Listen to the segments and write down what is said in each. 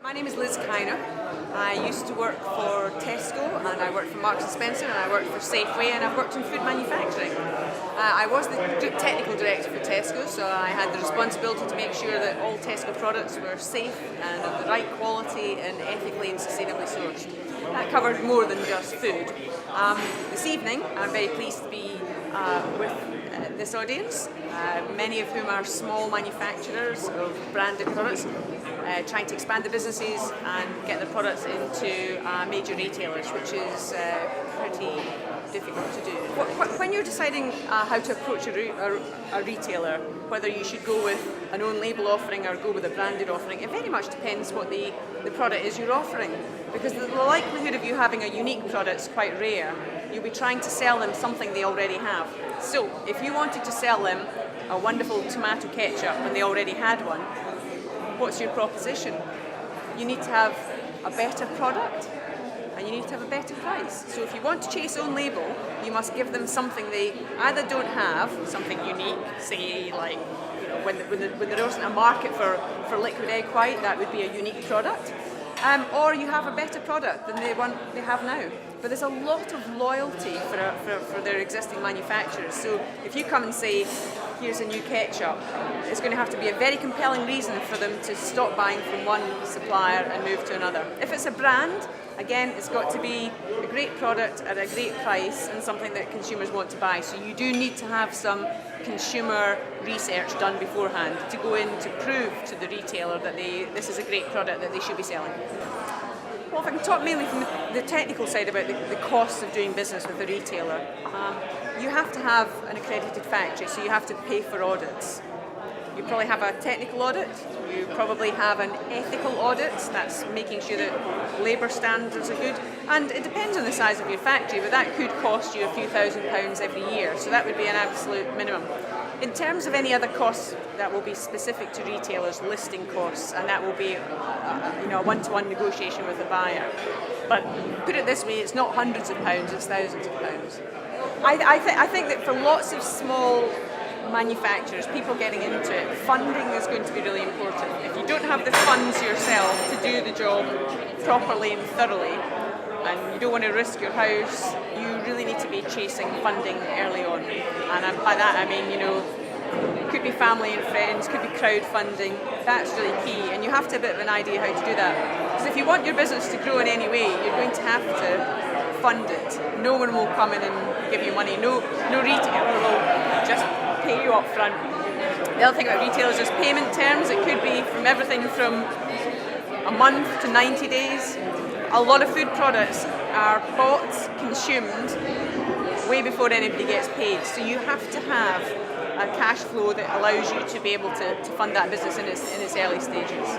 My name is Liz Kynoch. I used to work for Tesco, and I worked for Marks and Spencer, and I worked for Safeway, and I've worked in food manufacturing. I was the group technical director for Tesco, so I had the responsibility to make sure that all Tesco products were safe and of the right quality and ethically and sustainably sourced. That covered more than just food. This evening, I'm very pleased to be with this audience, many of whom are small manufacturers of branded products, trying to expand their businesses and get their products into major retailers, which is pretty difficult to do. When you're deciding how to approach a retailer, whether you should go with an own label offering or go with a branded offering, it very much depends what the product is you're offering, because the likelihood of you having a unique product is quite rare. You'll be trying to sell them something they already have. So if you wanted to sell them a wonderful tomato ketchup when they already had one, what's your proposition? You need to have a better product and you need to have a better price. So if you want to chase own label, you must give them something they either don't have, something unique, say like when there isn't a market for liquid egg white, that would be a unique product. Or you have a better product than the one they have now. But there's a lot of loyalty for their existing manufacturers. So if you come and say, here's a new ketchup, it's going to have to be a very compelling reason for them to stop buying from one supplier and move to another. If it's a brand, again, it's got to be a great product at a great price and something that consumers want to buy. So you do need to have some consumer research done beforehand to go in to prove to the retailer that this is a great product that they should be selling. Well, if I can talk mainly from the technical side about the costs of doing business with a retailer, you have to have an accredited factory, so you have to pay for audits. You probably have a technical audit, you probably have an ethical audit, that's making sure that labour standards are good, and it depends on the size of your factory, but that could cost you a few £1,000s every year, so that would be an absolute minimum. In terms of any other costs that will be specific to retailers, listing costs, and that will be a one-to-one negotiation with the buyer. But put it this way, it's not hundreds of pounds, it's thousands of pounds. I think that for lots of small manufacturers, people getting into it, funding is going to be really important. If you don't have the funds yourself to do the job properly and thoroughly, and you don't want to risk your house, you really need to be chasing funding early on. And by that I mean, it could be family and friends, could be crowdfunding, that's really key. And you have to have a bit of an idea how to do that. Because if you want your business to grow in any way, you're going to have to fund it. No one will come in and give you money. No retailer will just pay you up front. The other thing about retailers is payment terms. It could be from everything from a month to 90 days. A lot of food products are bought, consumed, way before anybody gets paid. So you have to have a cash flow that allows you to be able to fund that business in its early stages.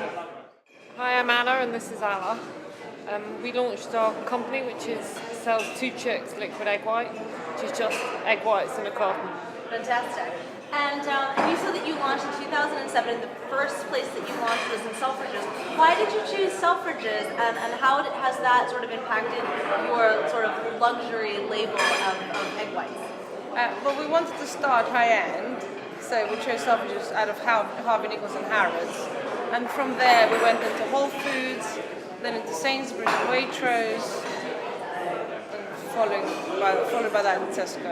Hi, I'm Alla and this is Alla. We launched our company which sells 2 chicks liquid egg white, which is just egg whites in a carton. Fantastic. And you said that you launched in 2007, and the first place that you launched was in Selfridges. Why did you choose Selfridges, and how has that sort of impacted your sort of luxury label of egg whites? Well, we wanted to start high-end, so we chose Selfridges out of Harvey Nichols and Harrods. And from there we went into Whole Foods, then into Sainsbury's, Waitrose, and followed by that in Tesco.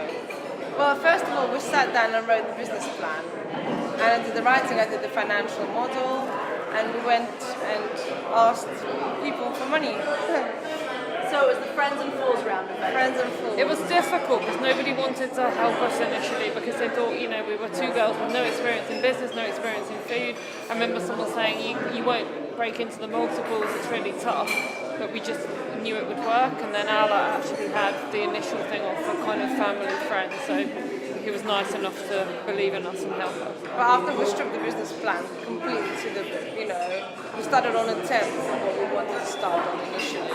Well, first of all, we sat down and wrote the business plan. And I did the writing, I did the financial model, and we went and asked people for money. So it was the friends and fools round of it. Friends and fools. It was difficult because nobody wanted to help us initially because they thought, we were 2 girls with no experience in business, no experience in food. I remember someone saying, you won't break into the multiples, it's really tough. But we just knew it would work, and then Alla actually had the initial thing off for kind of family friends, so he was nice enough to believe in us and help us. But after we stripped the business plan completely to we started on a 10th of what we wanted to start on initially.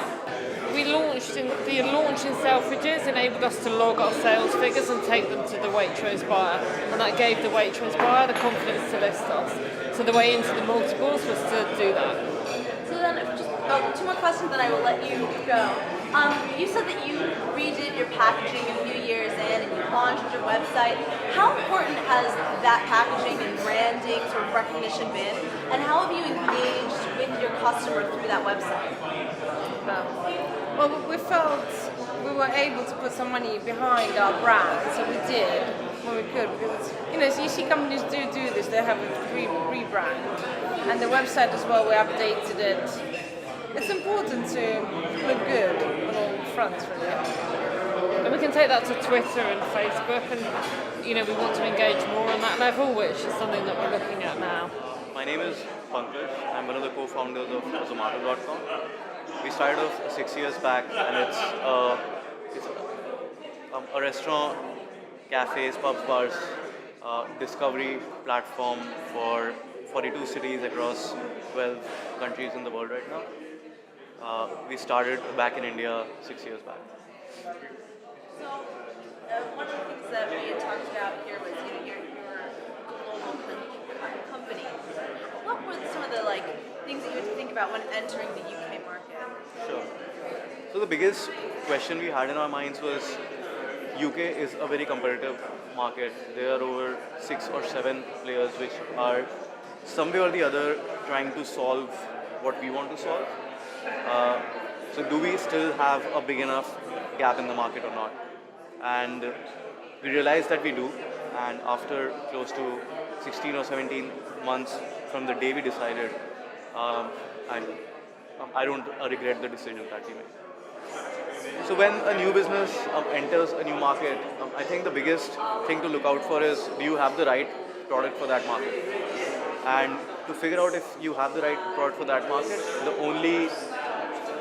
The launch in Selfridges enabled us to log our sales figures and take them to the Waitrose buyer, and that gave the Waitrose buyer the confidence to list us. So the way into the multiples was to do that. So then, just 2 more questions, then I will let you go. You said that you redid your packaging a few years in, and you launched your website. How important has that packaging and branding sort of recognition been, and how have you engaged with your customer through that website? Well, we felt we were able to put some money behind our brand, so we did when we could, because so you see companies do this, they have a rebrand, and the website as well, we updated it. It's important to look good on all fronts, really. And we can take that to Twitter and Facebook, and we want to engage more on that level, which is something that we're looking at now. My name is Pankaj. I'm one of the co-founders of Zomato.com. We started off 6 years back, and it's a restaurant, cafes, pubs, bars, discovery platform for 42 cities across 12 countries in the world right now. We started back in India 6 years back. So, one of the things that we had talked about here was you're a global company. What were some of the things that you had to think about when entering the UK market? Sure. So the biggest question we had in our minds was UK is a very competitive market. There are over 6 or 7 players which are some way or the other trying to solve what we want to solve. So do we still have a big enough gap in the market or not? And we realized that we do. And after close to 16 or 17 months from the day we decided, I don't regret the decision that we made. So when a new business enters a new market, I think the biggest thing to look out for is, do you have the right product for that market? And to figure out if you have the right product for that market, the only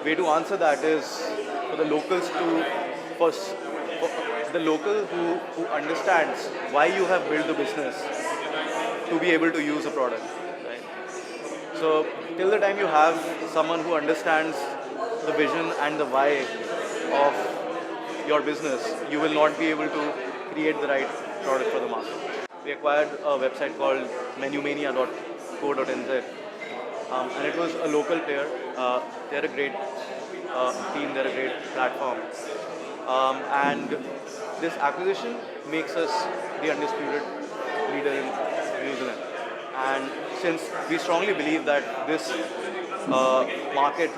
way to answer that is for the locals for the local who understands why you have built the business to be able to use a product. Right? So till the time you have someone who understands the vision and the why of your business, you will not be able to create the right product for the market. We acquired a website called menumania.co.nz, and it was a local player. They're a great team, they're a great platform. And this acquisition makes us the undisputed leader in New Zealand. And since we strongly believe that this market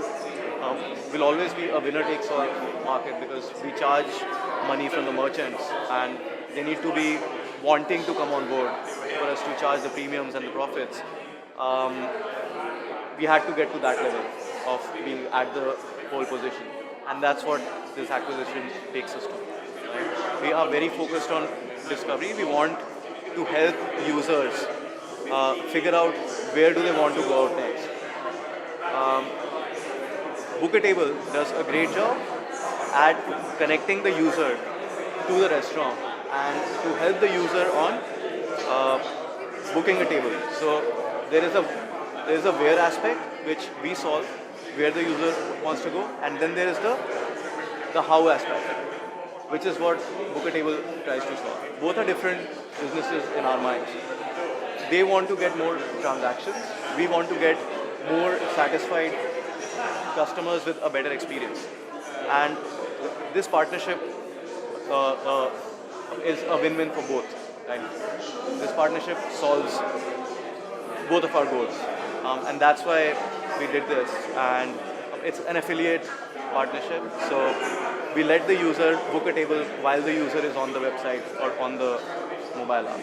will always be a winner-takes-all market, because we charge money from the merchants and they need to be wanting to come on board for us to charge the premiums and the profits. We had to get to that level of being at the pole position, and that's what this acquisition takes us to. Right? We are very focused on discovery. We want to help users figure out where do they want to go out next. Book a Table does a great job at connecting the user to the restaurant and to help the user on booking a table. So there is a where aspect which we solve, where the user wants to go, and then there is the how aspect, which is what Book a Table tries to solve. Both are different businesses in our minds. They want to get more transactions. We want to get more satisfied customers with a better experience. And this partnership is a win-win for both. Right? This partnership solves both of our goals. And that's why we did this. And it's an affiliate partnership. So we let the user book a table while the user is on the website or on the mobile app.